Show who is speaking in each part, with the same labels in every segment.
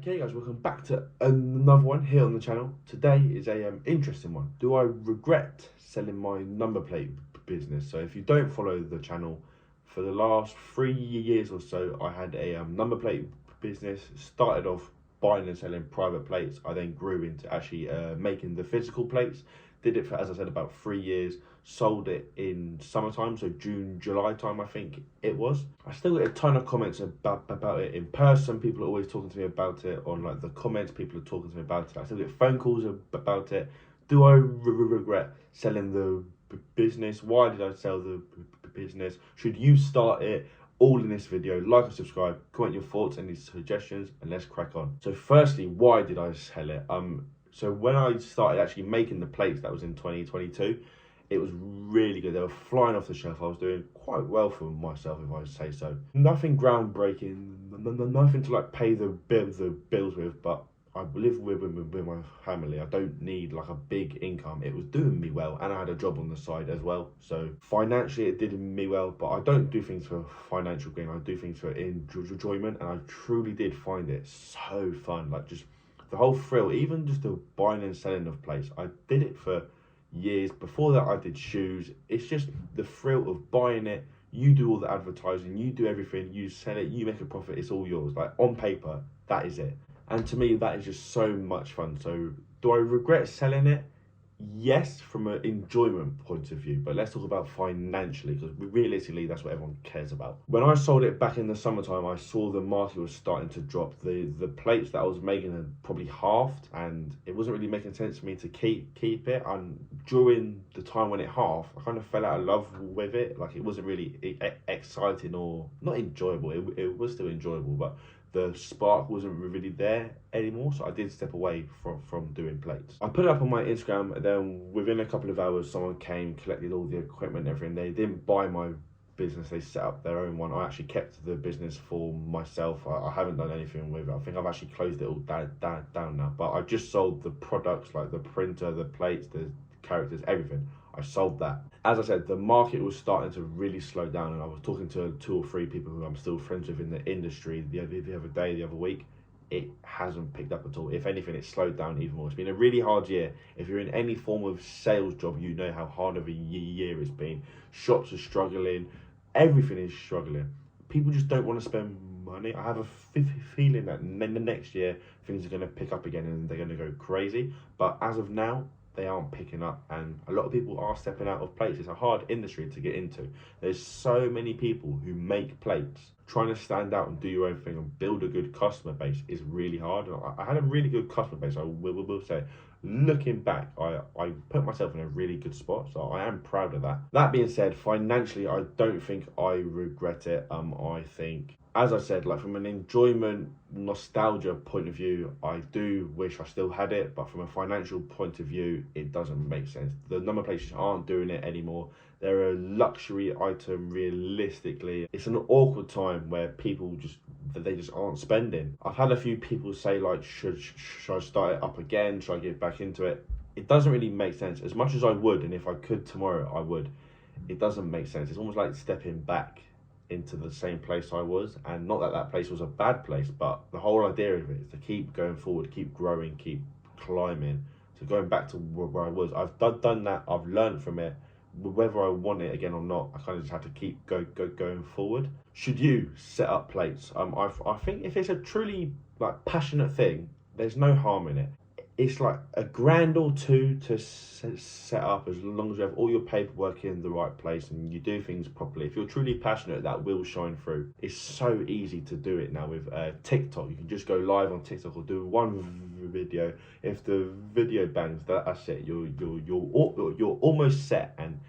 Speaker 1: Okay guys, welcome back to another one here on the channel. Today is a interesting one. Do I regret selling my number plate business? So if you don't follow the channel, for the last 3 years or so, I had a number plate business. Started off buying and selling private plates. I then grew into actually making the physical plates. Did it for, as I said, about 3 years. Sold it in summertime, so June, July time, I think it was. I still get a ton of comments about it in person. People are always talking to me about it on like the comments. People are talking to me about it. I still get phone calls about it. Do I regret selling the business? Why did I sell the business? Should you start it? All in this video. Like and subscribe, comment your thoughts and suggestions, and let's crack on. So firstly, why did I sell it? So when I started actually making the plates, that was in 2022, it was really good. They were flying off the shelf. I was doing quite well for myself, if I say so. Nothing groundbreaking, nothing to like pay the bills with, but I live with my family. I don't need like a big income. It was doing me well, and I had a job on the side as well. So financially, it did me well, but I don't do things for financial gain. I do things for enjoyment, and I truly did find it so fun. Like just the whole thrill, even just the buying and selling of plates. I did it for years. Before that, I did shoes. It's just the thrill of buying it. You do all the advertising, you do everything, you sell it, you make a profit, it's all yours. Like on paper, that is it. And to me, that is just so much fun. So do I regret selling it? Yes, from an enjoyment point of view, but let's talk about financially, because realistically that's what everyone cares about. When I sold it back in the summertime, I saw the market was starting to drop. The plates that I was making had probably halved, and it wasn't really making sense for me to keep it. And during the time when it halved, I kind of fell out of love with it. Like it wasn't really exciting or not enjoyable. It was still enjoyable, but the spark wasn't really there anymore, so I did step away from doing plates. I put it up on my Instagram, and then within a couple of hours, someone came, collected all the equipment and everything. They didn't buy my business, they set up their own one. I actually kept the business for myself. I haven't done anything with it. I think I've actually closed it all down now, but I just sold the products, like the printer, the plates, the characters, everything. I sold that. As I said, the market was starting to really slow down, and I was talking to 2 or 3 people who I'm still friends with in the industry the other day, the other week. It hasn't picked up at all. If anything, it's slowed down even more. It's been a really hard year. If you're in any form of sales job, you know how hard of a year it's been. Shops are struggling. Everything is struggling. People just don't want to spend money. I have a feeling that next year things are going to pick up again and they're going to go crazy. But as of now, they aren't picking up, and a lot of people are stepping out of plates. It's a hard industry to get into. There's so many people who make plates. Trying to stand out and do your own thing and build a good customer base is really hard. I had a really good customer base, I will say. Looking back, I put myself in a really good spot, so I am proud of that. That being said, financially, I don't think I regret it. I think, as I said, like from an enjoyment, nostalgia point of view, I do wish I still had it, but from a financial point of view, it doesn't make sense. The number places aren't doing it anymore. They're a luxury item realistically. It's an awkward time where people they just aren't spending. I've had a few people say like, should I start it up again? Should I get back into it? It doesn't really make sense. As much as I would, and if I could tomorrow, I would. It doesn't make sense. It's almost like stepping back into the same place I was, and not that that place was a bad place, but the whole idea of it is to keep going forward, keep growing, keep climbing. So going back to where I was, I've done that. I've learned from it. Whether I want it again or not, I kind of just have to keep going forward. Should you set up plates? I think if it's a truly like passionate thing, there's no harm in it. It's like £1 or 2 to set up, as long as you have all your paperwork in the right place and you do things properly. If you're truly passionate, that will shine through. It's so easy to do it now with TikTok. You can just go live on TikTok or do one video. If the video bangs, that's it. You're almost set. And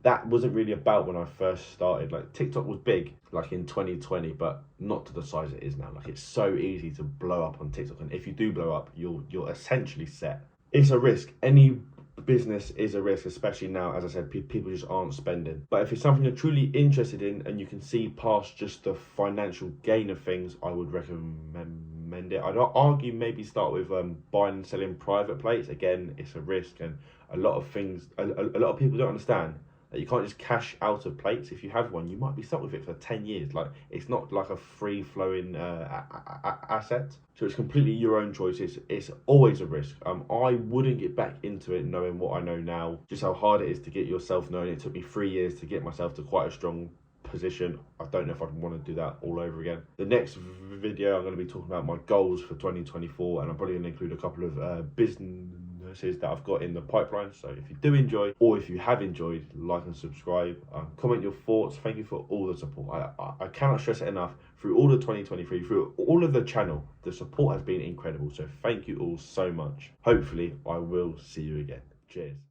Speaker 1: that wasn't really about when I first started. Like TikTok was big like in 2020, but not to the size it is now. Like it's so easy to blow up on TikTok, and if you do blow up, you're essentially set. It's a risk. Any business is a risk, especially now. As I said, people just aren't spending. But if it's something you're truly interested in and you can see past just the financial gain of things, I would recommend it. I'd argue maybe start with buying and selling private plates. Again, it's a risk, and a lot of things a lot of people don't understand. Like, you can't just cash out of plates. If you have one, you might be stuck with it for 10 years. Like, it's not like a free flowing asset. So it's completely your own choice. It's always a risk. I wouldn't get back into it knowing what I know now, just how hard it is to get yourself known. It took me 3 years to get myself to quite a strong position. I don't know if I'd want to do that all over again. The next video I'm going to be talking about my goals for 2024, and I'm probably going to include a couple of businesses that I've got in the pipeline. So if you do enjoy, or if you have enjoyed, like and subscribe, comment your thoughts. Thank you for all the support. I cannot stress it enough. Through all of 2023, through all of the channel, the support has been incredible. So thank you all so much. Hopefully I will see you again. Cheers.